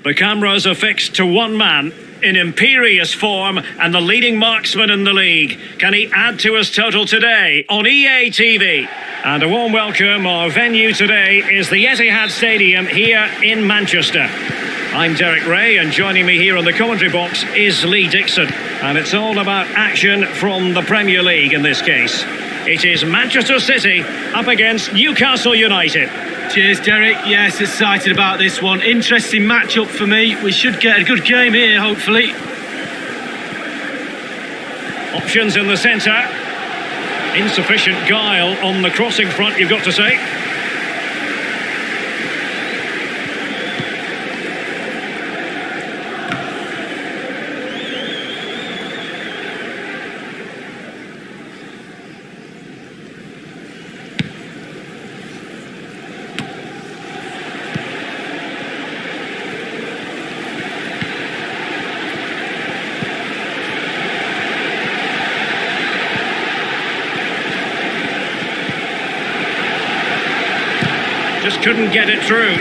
The cameras are fixed to one man in imperious form and the leading marksman in the league. Can he add to his total today on EA TV? And a warm welcome. Our venue today is the Etihad Stadium here in Manchester. I'm Derek Ray, and joining me here on the commentary box is Lee Dixon. And it's all about action from the Premier League in this case. It is Manchester City up against Newcastle United. Cheers, Derek. Yes, excited about this one. Interesting matchup for me. We should get a good game here, hopefully. Options in the centre. Insufficient guile on the crossing front, you've got to say. Just couldn't get it through.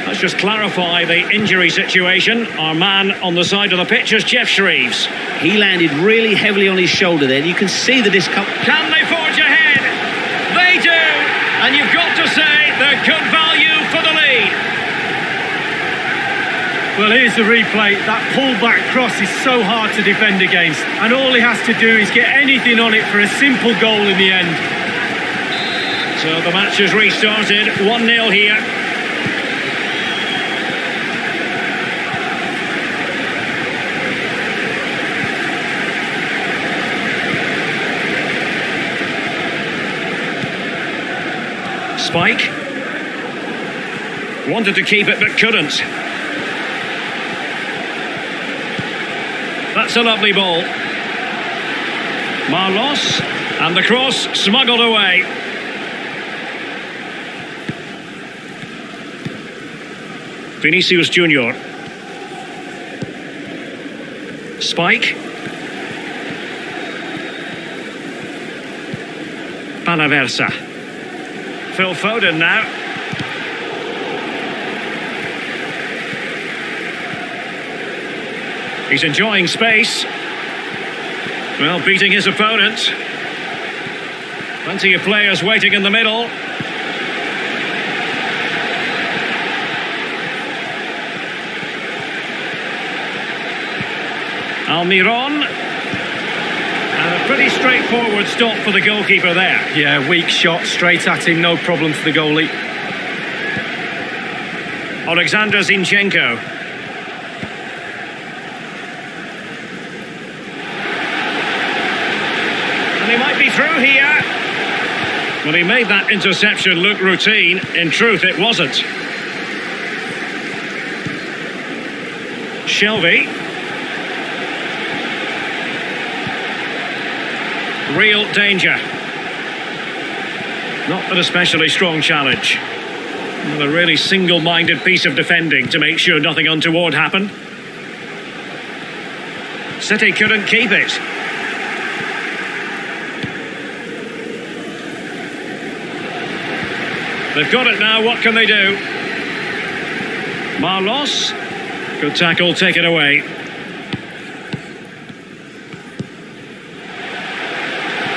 Let's just clarify the injury situation. Our man on the side of the pitch is Jeff Shreves. He landed really heavily on his shoulder there. You can see the discomfort. Can they forge ahead? They do! And you've got to say they're good value for the lead. Well, here's the replay. That pull-back cross is so hard to defend against. And all he has to do is get anything on it for a simple goal in the end. So the match has restarted. 1-0 here. Spike. Wanted to keep it but couldn't. That's a lovely ball. Marlos, and the cross smuggled away. Vinicius Junior. Spike. Palaversa. Phil Foden now. He's enjoying space. Well, beating his opponent. Plenty of players waiting in the middle. Almiron. And a pretty straightforward stop for the goalkeeper there. Yeah, weak shot, straight at him, no problem for the goalie. Alexander Zinchenko. He might be through here. Well, he made that interception look routine. In truth, it wasn't. Shelby. Real danger. Not an especially strong challenge. Well, a really single-minded piece of defending to make sure nothing untoward happened. City couldn't keep it. They've got it now, what can they do? Marlos. Good tackle, taken away.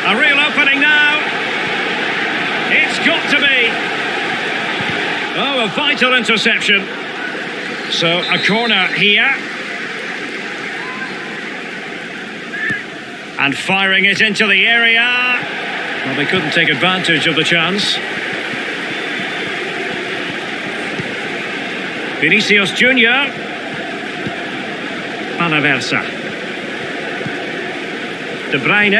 A real opening now. It's got to be. Oh, a vital interception. So, a corner here. And firing it into the area. Well, they couldn't take advantage of the chance. Vinicius Junior. Palaversa. De Bruyne.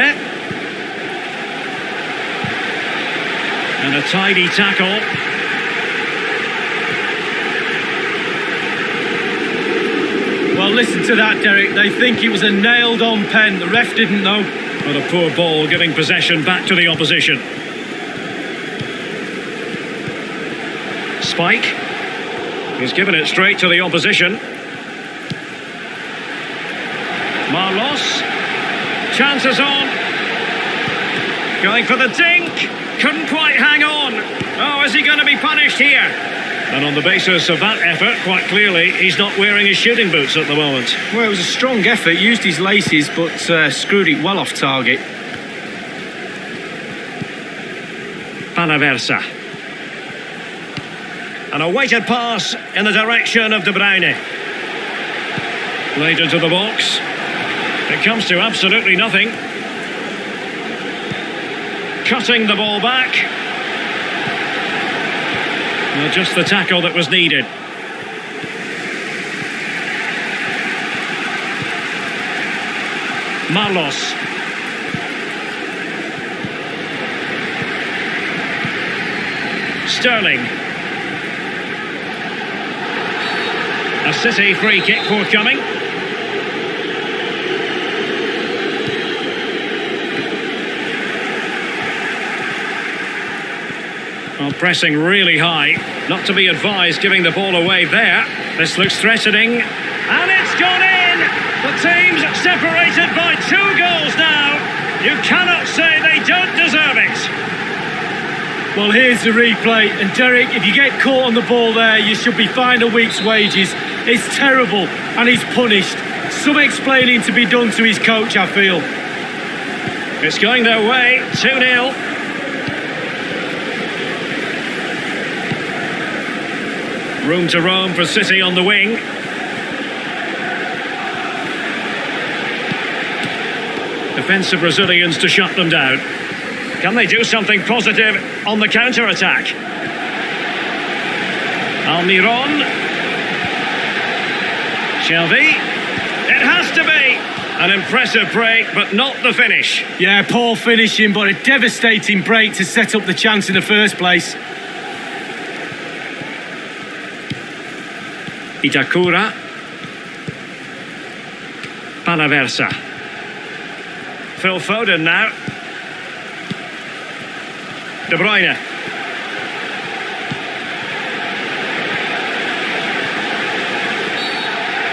And a tidy tackle. Well, listen to that, Derek. They think it was a nailed-on pen. The ref didn't know. But a poor ball giving possession back to the opposition. Spike. He's given it straight to the opposition. Marlos. Chances on. Going for the dink. Couldn't quite hang on. Oh, is he going to be punished here? And on the basis of that effort, quite clearly, he's not wearing his shooting boots at the moment. Well, it was a strong effort, used his laces, but screwed it well off target. Panaversa. And a weighted pass in the direction of De Bruyne. Played into the box. It comes to absolutely nothing. Cutting the ball back. Well, just the tackle that was needed. Marlos. Sterling. A City free kick forthcoming. Well, pressing really high. Not to be advised giving the ball away there. This looks threatening. And it's gone in! The team's separated by 2 goals now. You cannot say they don't deserve it. Well, here's the replay, and Derek, if you get caught on the ball there, you should be fined a week's wages. It's terrible, and he's punished. Some explaining to be done to his coach, I feel. It's going their way, 2-0. Room to roam for City on the wing. Defensive Brazilians to shut them down. Can they do something positive on the counter-attack? Almiron. Shelby. It has to be. An impressive break, but not the finish. Yeah, poor finishing, but a devastating break to set up the chance in the first place. Itakura. Panaversa. Phil Foden now. De Bruyne.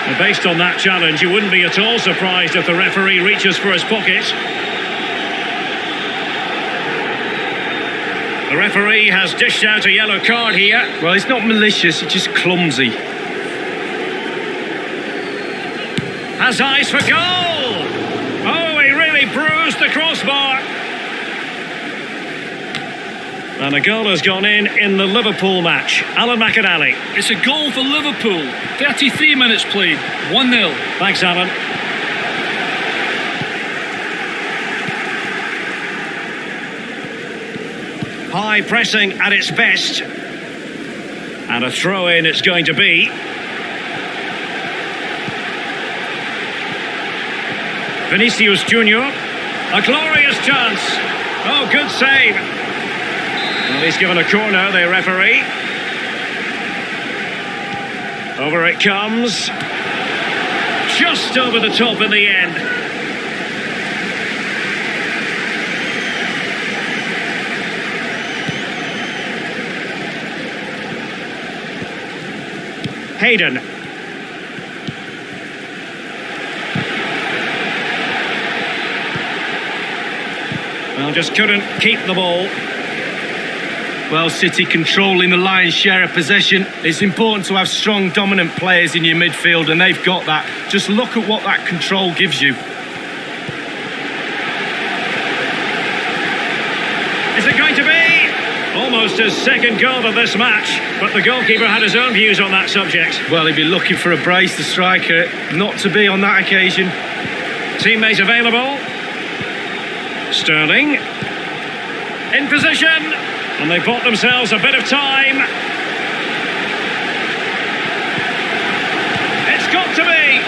And based on that challenge, you wouldn't be at all surprised if the referee reaches for his pocket. The referee has dished out a yellow card here. Well, it's not malicious, it's just clumsy. Has eyes for goal! Oh, he really bruised the crossbar. And a goal has gone in the Liverpool match. Alan McInally. It's a goal for Liverpool. 33 minutes played. 1-0. Thanks, Alan. High pressing at its best. And a throw-in it's going to be. Vinicius Junior. A glorious chance. Oh, good save. Well, he's given a corner, the referee. Over it comes. Just over the top in the end. Hayden. Well, just couldn't keep the ball. Well, City controlling the lion's share of possession. It's important to have strong, dominant players in your midfield, and they've got that. Just look at what that control gives you. Is it going to be? Almost his second goal of this match, but the goalkeeper had his own views on that subject. Well, he'd be looking for a brace, the striker. Not to be on that occasion. Teammate available. Sterling. In position. And they bought themselves a bit of time. It's got to be.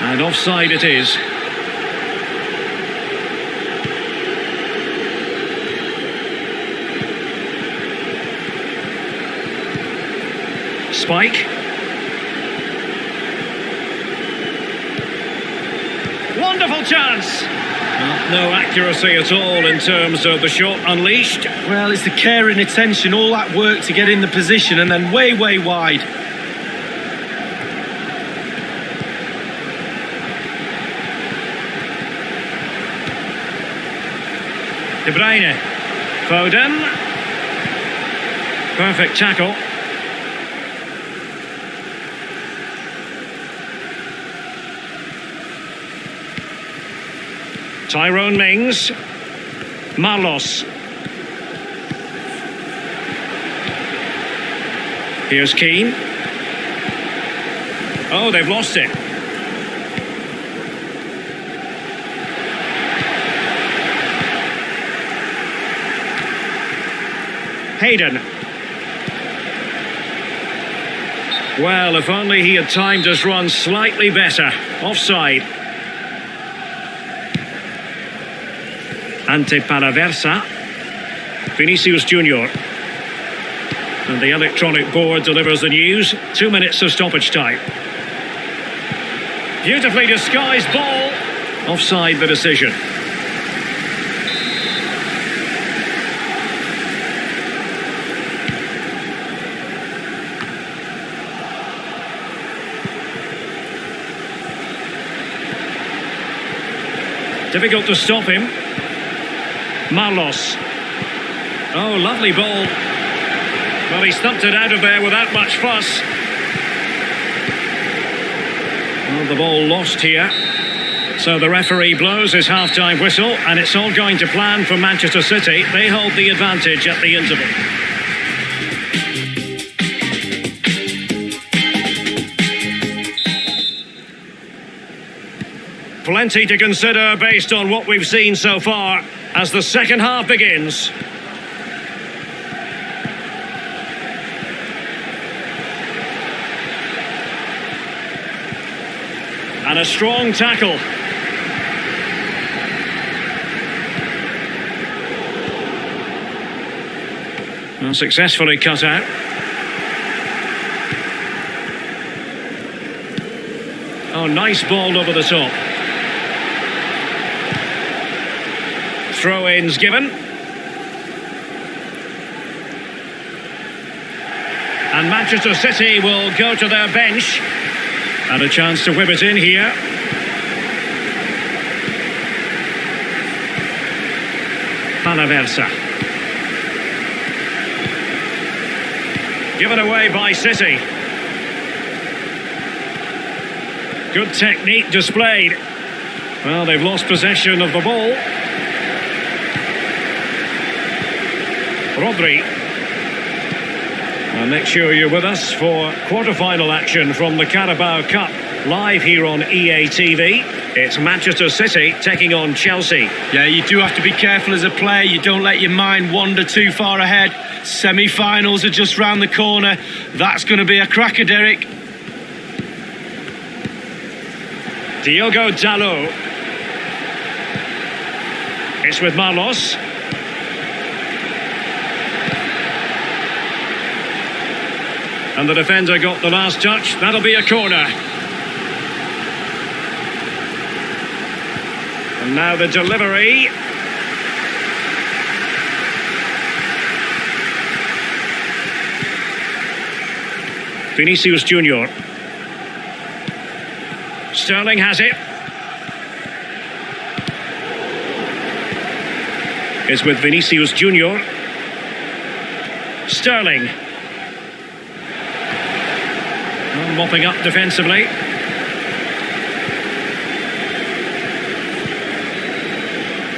And offside it is. Spike. Wonderful chance. Well, no accuracy at all in terms of the shot unleashed. Well, it's the care and attention, all that work to get in the position and then way, way wide. De Bruyne. Foden. Perfect tackle. Tyrone Mings. Marlos. Here's Keane. Oh, they've lost it. Hayden. Well, if only he had timed his run slightly better. Offside. Ante Palaversa. Vinicius Junior. And the electronic board delivers the news. 2 minutes of stoppage time. Beautifully disguised ball. Offside the decision. Difficult to stop him. Marlos. Oh, lovely ball. Well, he stumped it out of there without much fuss. Well, the ball lost here. So the referee blows his half-time whistle, and it's all going to plan for Manchester City. They hold the advantage at the interval. Plenty to consider based on what we've seen so far as the second half begins. And a strong tackle. Well, successfully cut out. Oh, nice ball over the top. Throw-ins given. And Manchester City will go to their bench. And a chance to whip it in here. Palaversa. Given away by City. Good technique displayed. Well, they've lost possession of the ball. Rodri. Well, make sure you're with us for quarter-final action from the Carabao Cup, live here on EA TV. It's Manchester City taking on Chelsea. Yeah, you do have to be careful as a player. You don't let your mind wander too far ahead. Semi-finals are just round the corner. That's going to be a cracker, Derek. Diogo Dalot. It's with Marlos. And the defender got the last touch. That'll be a corner. And now the delivery. Vinicius Junior. Sterling has it. It's with Vinicius Junior. Sterling. Mopping up defensively.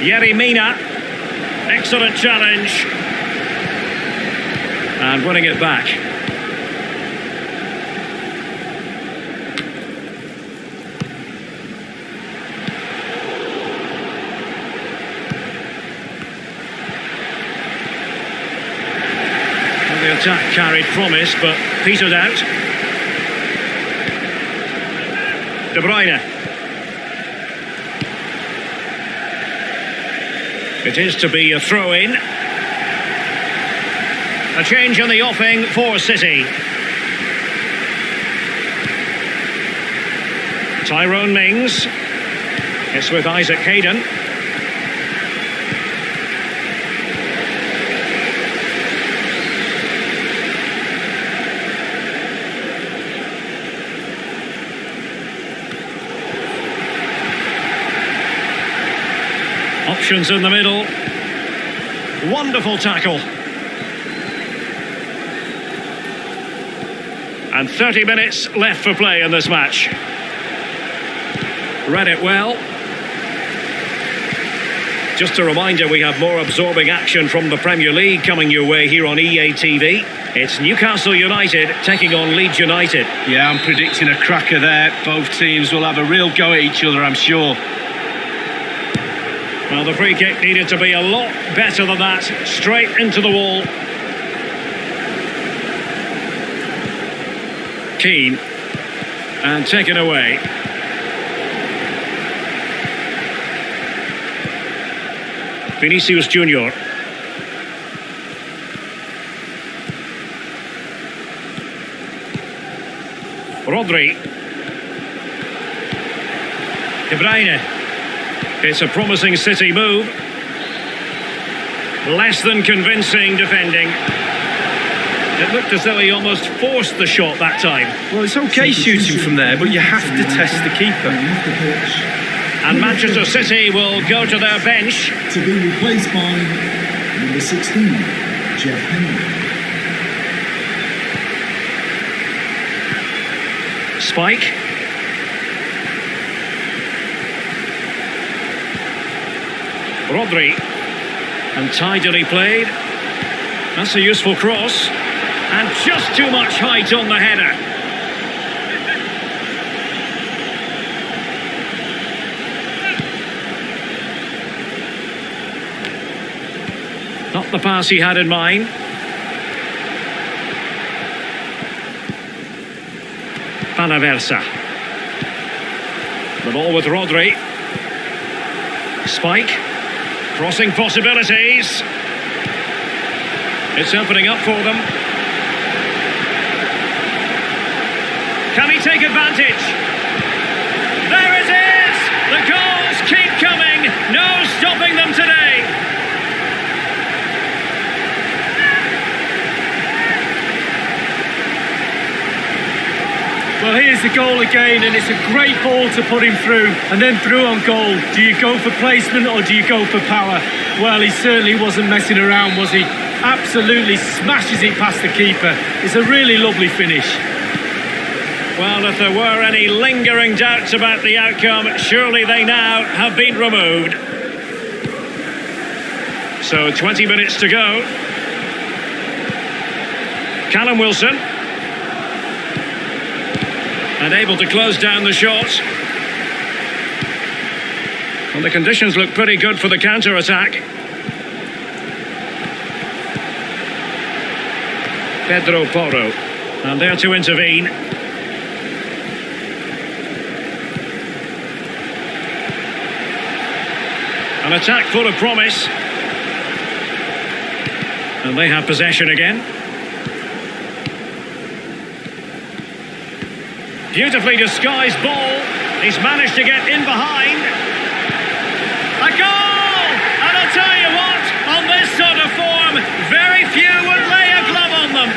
Yerry Mina. Excellent challenge. And winning it back. Well, the attack carried promise, but petered out. De Bruyne. It is to be a throw-in. A change in the offing for City. Tyrone Mings. It's with Isaac Hayden. Options in the middle. Wonderful tackle. And 30 minutes left for play in this match. Read it well. Just a reminder, we have more absorbing action from the Premier League coming your way here on EA TV. It's Newcastle United taking on Leeds United. Yeah, I'm predicting a cracker there. Both teams will have a real go at each other, I'm sure. Well, the free kick needed to be a lot better than that. Straight into the wall. Keane. And taken away. Vinicius Junior. Rodri. De Bruyne. It's a promising City move. Less than convincing defending. It looked as though he almost forced the shot that time. Well, it's okay shooting from there, but you have to test the keeper. And Manchester City will go to their bench. To be replaced by number 16, Jeff Henry. Spike. Rodri. And tidily played. That's a useful cross. And just too much height on the header. Not the pass he had in mind. Panaversa. The ball with Rodri. Spike. Crossing possibilities. It's opening up for them. Can he take advantage? There it is! The goals keep coming. No stopping them today. Well, here's the goal again, and it's a great ball to put him through, and then through on goal. Do you go for placement or do you go for power? Well, he certainly wasn't messing around, was he? Absolutely smashes it past the keeper. It's a really lovely finish. Well, if there were any lingering doubts about the outcome, surely they now have been removed. So 20 minutes to go. Callum Wilson. And able to close down the shot. Well, the conditions look pretty good for the counter-attack. Pedro Porro. And there to intervene. An attack full of promise. And they have possession again. Beautifully disguised ball. He's managed to get in behind. A goal! And I'll tell you what, on this sort of form, very few would lay a glove on them.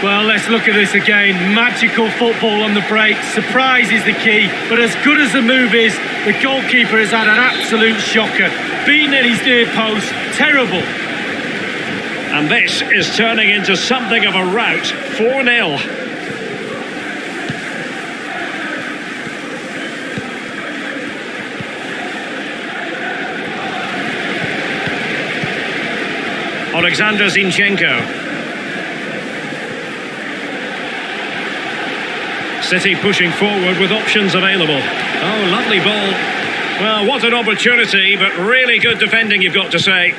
Well, let's look at this again. Magical football on the break. Surprise is the key. But as good as the move is, the goalkeeper has had an absolute shocker. Beaten at his near post. Terrible. And this is turning into something of a rout. 4-0. Alexander Zinchenko. City pushing forward with options available. Oh, lovely ball. Well, what an opportunity, but really good defending, you've got to say.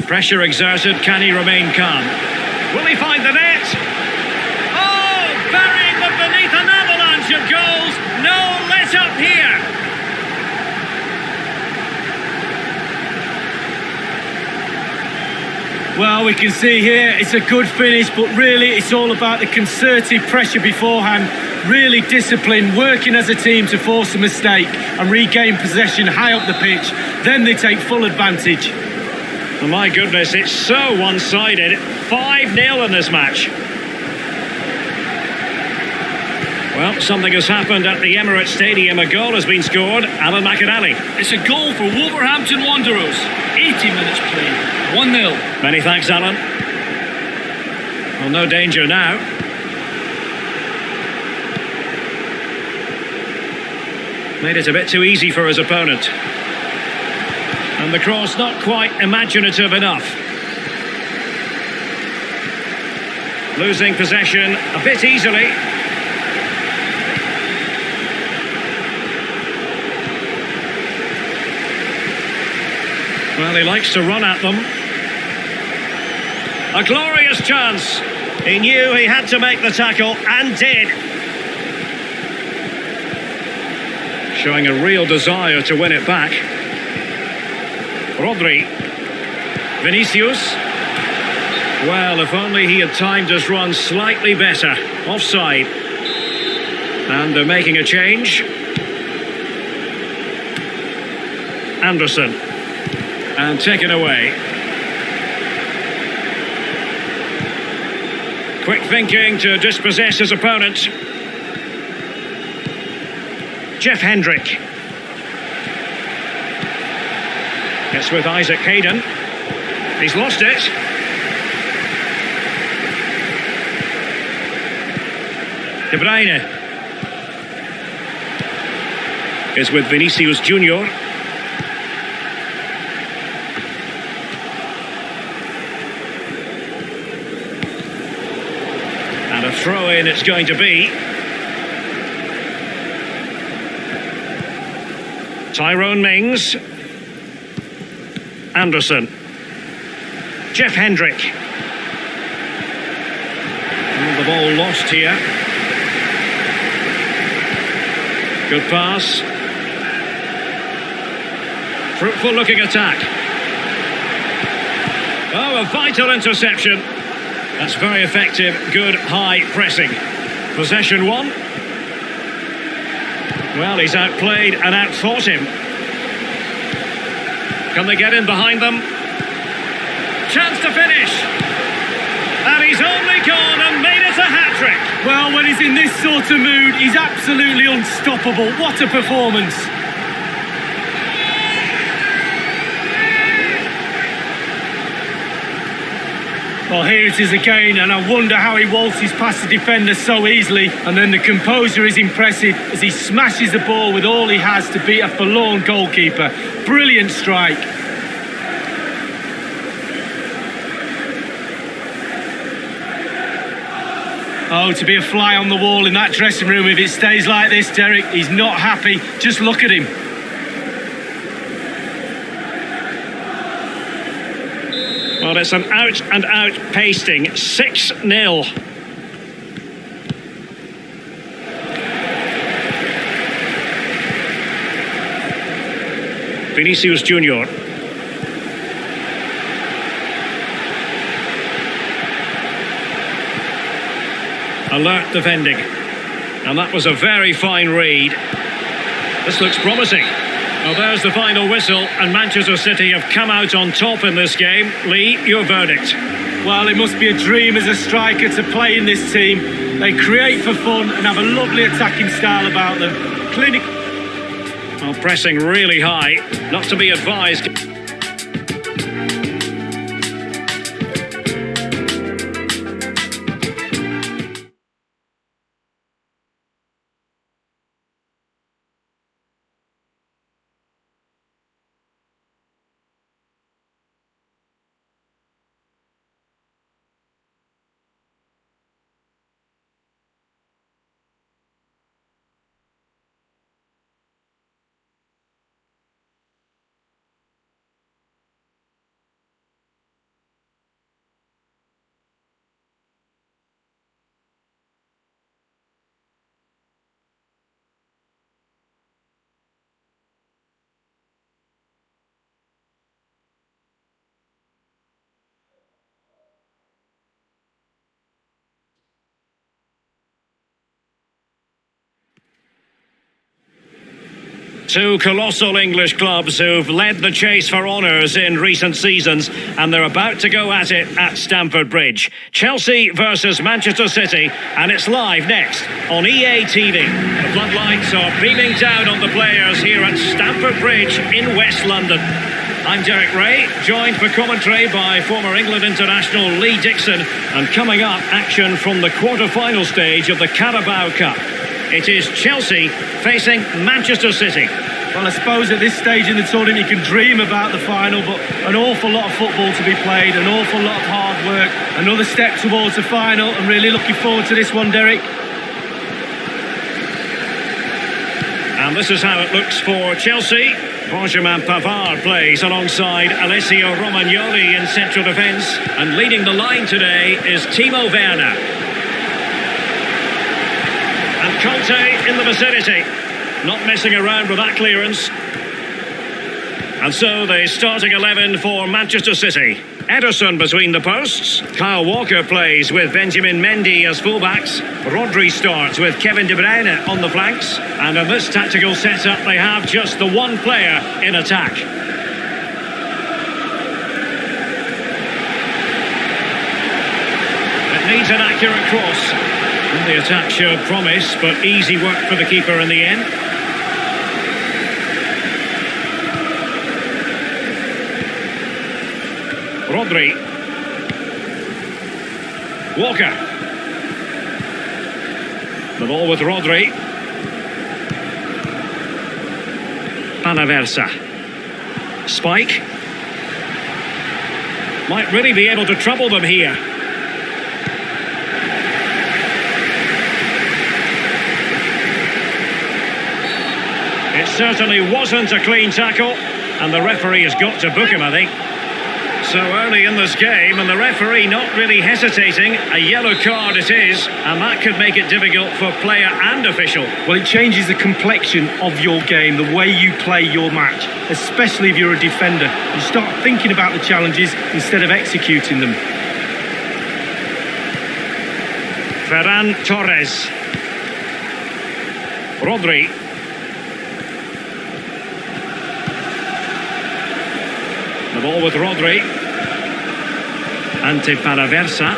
Pressure exerted, can he remain calm? Will he find the net? Oh, burying them beneath an avalanche of goals. No let up here. Well, we can see here it's a good finish, but really it's all about the concerted pressure beforehand, really disciplined, working as a team to force a mistake and regain possession high up the pitch. Then they take full advantage. Oh my goodness, it's so one-sided. 5-0 in this match. Well, something has happened at the Emirates Stadium. A goal has been scored. Alan McInally. It's a goal for Wolverhampton Wanderers. 80 minutes played. 1-0. Many thanks, Alan. Well, no danger now. Made it a bit too easy for his opponent. And the cross not quite imaginative enough. Losing possession a bit easily. Well, he likes to run at them. A glorious chance. He knew he had to make the tackle and did. Showing a real desire to win it back. Rodri. Vinicius. Well, if only he had timed his run slightly better. Offside. And they're making a change. Anderson. And taken away. Quick thinking to dispossess his opponent. Jeff Hendrick. It's with Isaac Hayden. He's lost it. De Bruyne. Is with Vinicius Junior. And a throw-in it's going to be. Tyrone Mings. Anderson. Jeff Hendrick. And the ball lost here. Good pass. Fruitful looking attack. Oh, a vital interception. That's very effective, good high pressing. Possession won. Well, he's outplayed and outthought him. Can they get in behind them? Chance to finish. And he's only gone and made it a hat-trick. Well, when he's in this sort of mood, he's absolutely unstoppable. What a performance. Well, here it is again, and I wonder how he waltzes past the defender so easily. And then the composure is impressive as he smashes the ball with all he has to beat a forlorn goalkeeper. Brilliant strike. Oh, to be a fly on the wall in that dressing room if it stays like this, Derek. He's not happy. Just look at him. Well, it's an out-and-out pasting. 6-0. Vinicius Junior. Alert defending. And that was a very fine read. This looks promising. Well, there's the final whistle, and Manchester City have come out on top in this game. Lee, your verdict? Well, it must be a dream as a striker to play in this team. They create for fun and have a lovely attacking style about them. Clinical. Well, pressing really high. Not to be advised. Two colossal English clubs who've led the chase for honours in recent seasons, and they're about to go at it at Stamford Bridge. Chelsea versus Manchester City, and it's live next on EA TV. The floodlights are beaming down on the players here at Stamford Bridge in West London. I'm Derek Ray, joined for commentary by former England international Lee Dixon. And coming up, action from the quarter-final stage of the Carabao Cup. It is Chelsea facing Manchester City. Well, I suppose at this stage in the tournament you can dream about the final, but an awful lot of football to be played, an awful lot of hard work, another step towards the final. I'm really looking forward to this one, Derek. And this is how it looks for Chelsea. Benjamin Pavard plays alongside Alessio Romagnoli in central defence. And leading the line today is Timo Werner. And Conte in the vicinity. Not messing around with that clearance. And so the starting 11 for Manchester City. Ederson between the posts. Kyle Walker plays with Benjamin Mendy as fullbacks. Rodri starts with Kevin De Bruyne on the flanks. And in this tactical setup, they have just the one player in attack. It needs an accurate cross. And the attack showed promise, but easy work for the keeper in the end. Rodri. Walker. The ball with Rodri. Panaversa. Spike. Might really be able to trouble them here. It certainly wasn't a clean tackle, and the referee has got to book him, I think. So early in this game, and the referee not really hesitating. A yellow card it is, and that could make it difficult for player and official. Well, it changes the complexion of your game, the way you play your match, especially if you're a defender. You start thinking about the challenges instead of executing them. Ferran Torres. Rodri. The ball with Rodri. Ante Panaversa.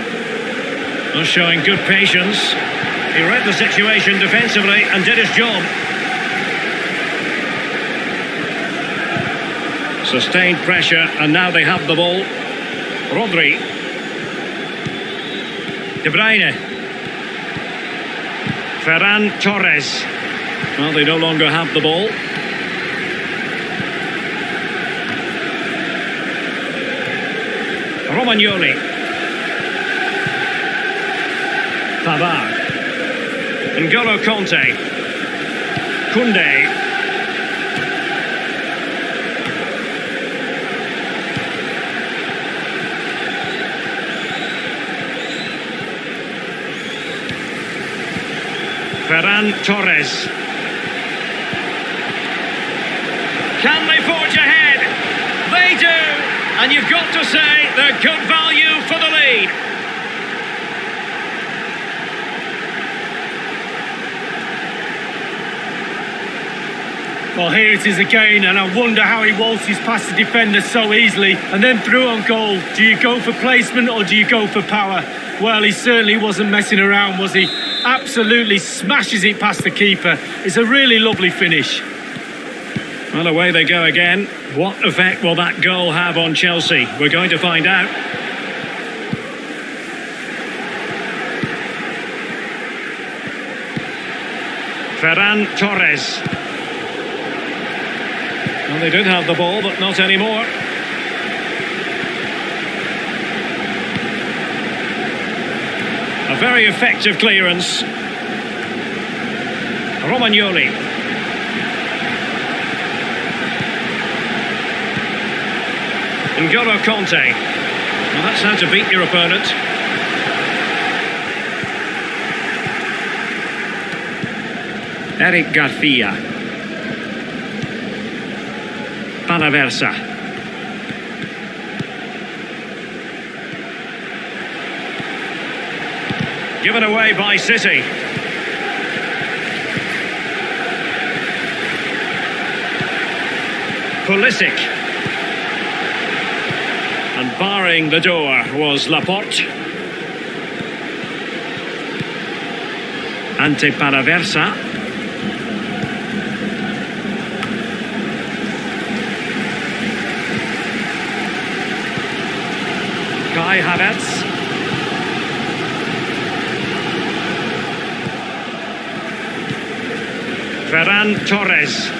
Not showing good patience. He read the situation defensively and did his job. Sustained pressure, and now they have the ball. Rodri. De Bruyne. Ferran Torres. Well, they no longer have the ball. Romagnoli. Pavard. N'Golo Conte. Koundé. Ferran Torres. Can they forge ahead? They do! And you've got to say they're good value for the lead. Well, here it is again, and I wonder how he waltzes past the defender so easily and then through on goal. Do you go for placement or do you go for power? Well, he certainly wasn't messing around, was he? Absolutely smashes it past the keeper. It's a really lovely finish. Well, away they go again. What effect will that goal have on Chelsea? We're going to find out. Ferran Torres. Well, they did have the ball, but not anymore. A very effective clearance. Romagnoli. N'Golo Conte. Well, that's how to beat your opponent. Eric Garcia. Panaversa. Given away by City. Pulisic. And barring the door was Laporte. Ante Panaversa. Kai Havertz. Ferran Torres.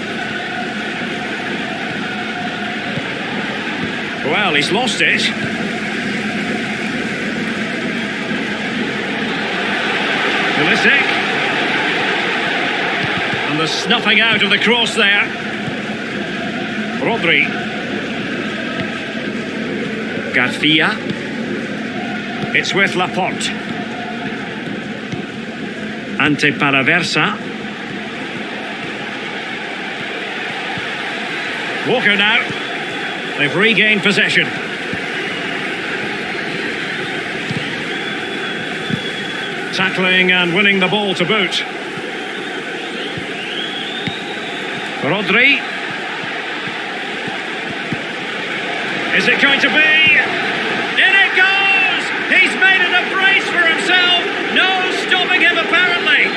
Well, he's lost it. Pulisic. And the snuffing out of the cross there. Rodri. Garcia. It's with Laporte. Ante Palaversa. Walker now. They've regained possession. Tackling and winning the ball to boot. Rodri. Is it going to be? In it goes! He's made it a brace for himself. No stopping him apparently.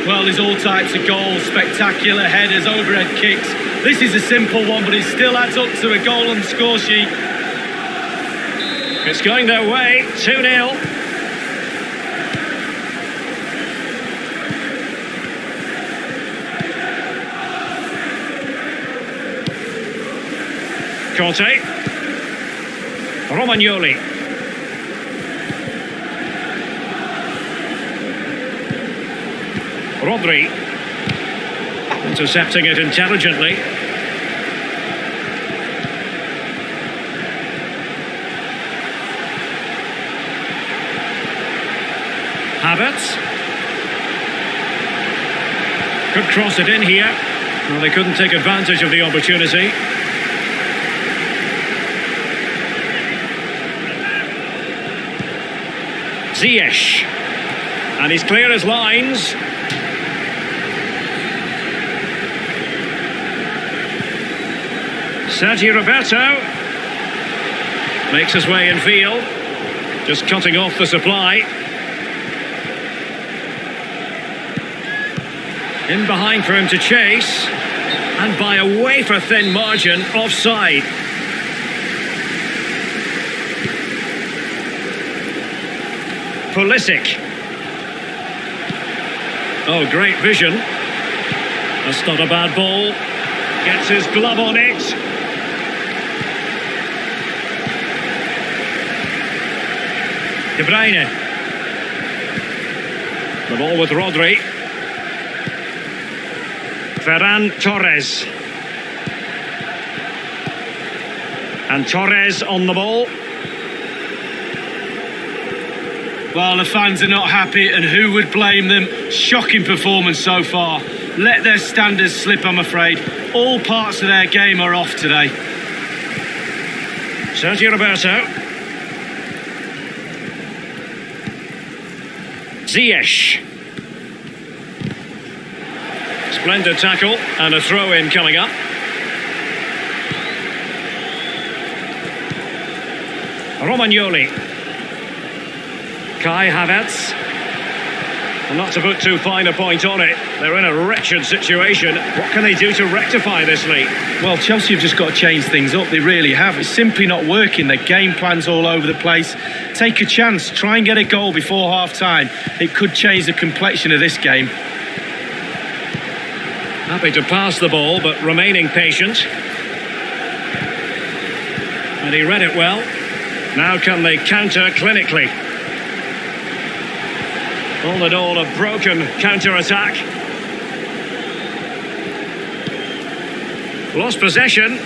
Well, there's all types of goals, spectacular headers, overhead kicks. This is a simple one, but it still adds up to a goal on the score sheet. It's going their way, 2-0. Conte. Romagnoli. Rodri. Intercepting it intelligently. Havertz. Could cross it in here. Well, they couldn't take advantage of the opportunity. Ziyech. And he's clear as lines. Sergio Roberto makes his way in field, just cutting off the supply. In behind for him to chase, and by a wafer-thin margin, offside. Pulisic. Oh, great vision. That's not a bad ball. Gets his glove on it. De Bruyne. The ball with Rodri. Ferran Torres. And Torres on the ball. Well, the fans are not happy, and who would blame them? Shocking performance so far. Let their standards slip, I'm afraid. All parts of their game are off today. Sergio Roberto. Ziyech. Splendid tackle and a throw-in coming up. Romagnoli. Kai Havertz. Well, not to put too fine a point on it, they're in a wretched situation. What can they do to rectify this lead? Well, Chelsea have just got to change things up. They really have. It's simply not working. Their game plan's all over the place. Take a chance. Try and get a goal before half-time. It could change the complexion of this game. Happy to pass the ball, but remaining patient. And he read it well. Now can they counter clinically? All in all, a broken counter-attack. Lost possession.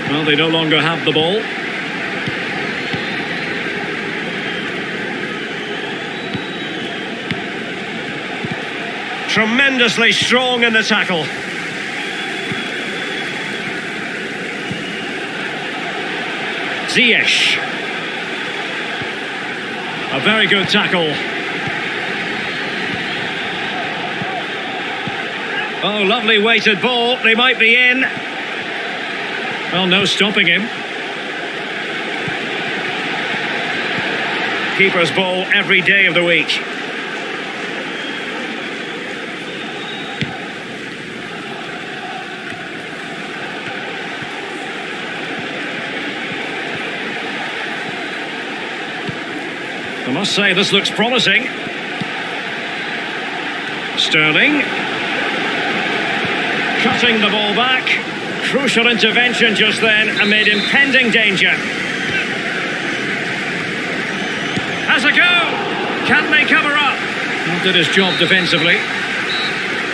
Well, they no longer have the ball. Tremendously strong in the tackle. Ziyech. A very good tackle. Oh, lovely weighted ball. They might be in. Well, no stopping him. Keeper's ball every day of the week. I must say, this looks promising. Sterling. Cutting the ball back. Crucial intervention just then amid impending danger. Has a go. Can they cover up? Not did his job defensively.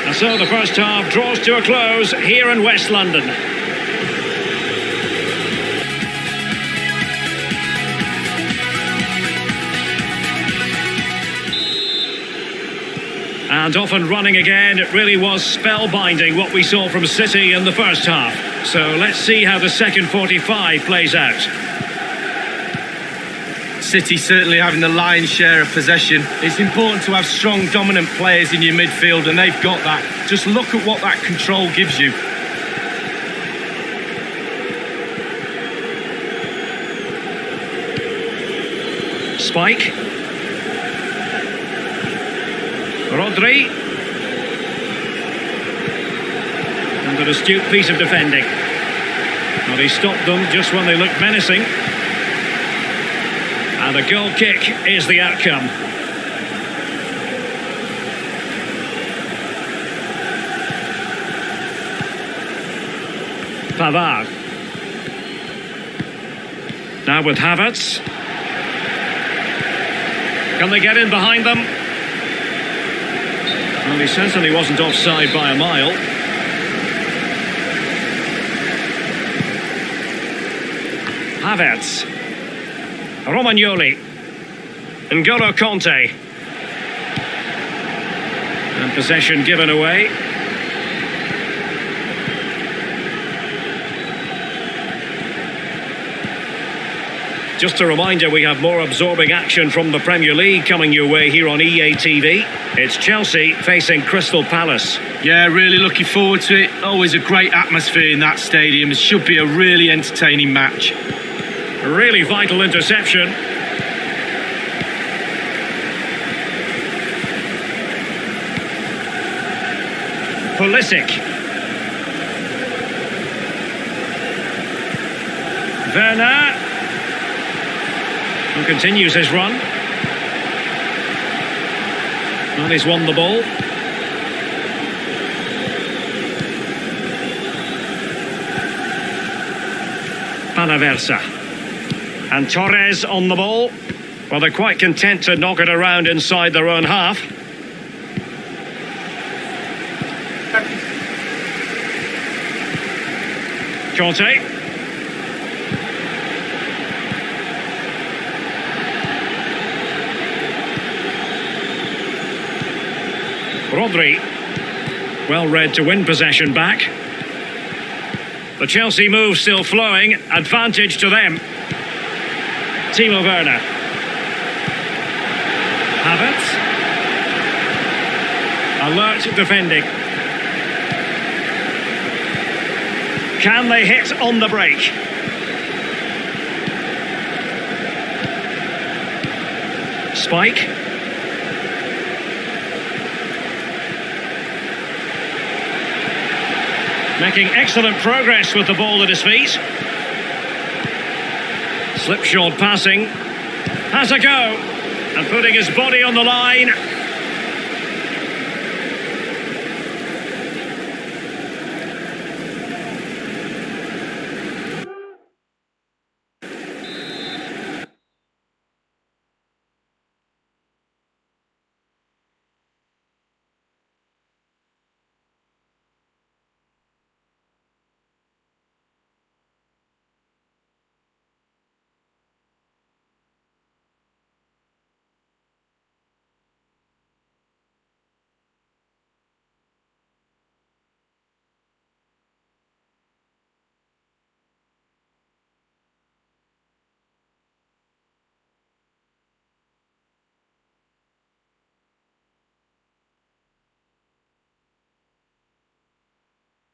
And so the first half draws to a close here in West London. And off and running again. It really was spellbinding what we saw from City in the first half. So let's see how the second 45 plays out. City certainly having the lion's share of possession. It's important to have strong, dominant players in your midfield, and they've got that. Just look at what that control gives you. Spike. Rodri. And an astute piece of defending. Well, he stopped them just when they looked menacing. And a goal kick is the outcome. Pavard. Now with Havertz. Can they get in behind them? Well, he certainly wasn't offside by a mile. Havertz. Romagnoli. N'Golo Conte. And possession given away. Just a reminder, we have more absorbing action from the Premier League coming your way here on EA TV. It's Chelsea facing Crystal Palace. Yeah, really looking forward to it. Always a great atmosphere in that stadium. It should be a really entertaining match. A really vital interception. Pulisic. Werner. Who continues his run. And he's won the ball. Panaversa. And Torres on the ball. Well, they're quite content to knock it around inside their own half. Conte. Rodri. Well read to win possession back. The Chelsea move still flowing. Advantage to them. Timo Werner. Havertz. Alert defending. Can they hit on the break? Spike. Making excellent progress with the ball at his feet. Slipshod passing. Has a go. And putting his body on the line.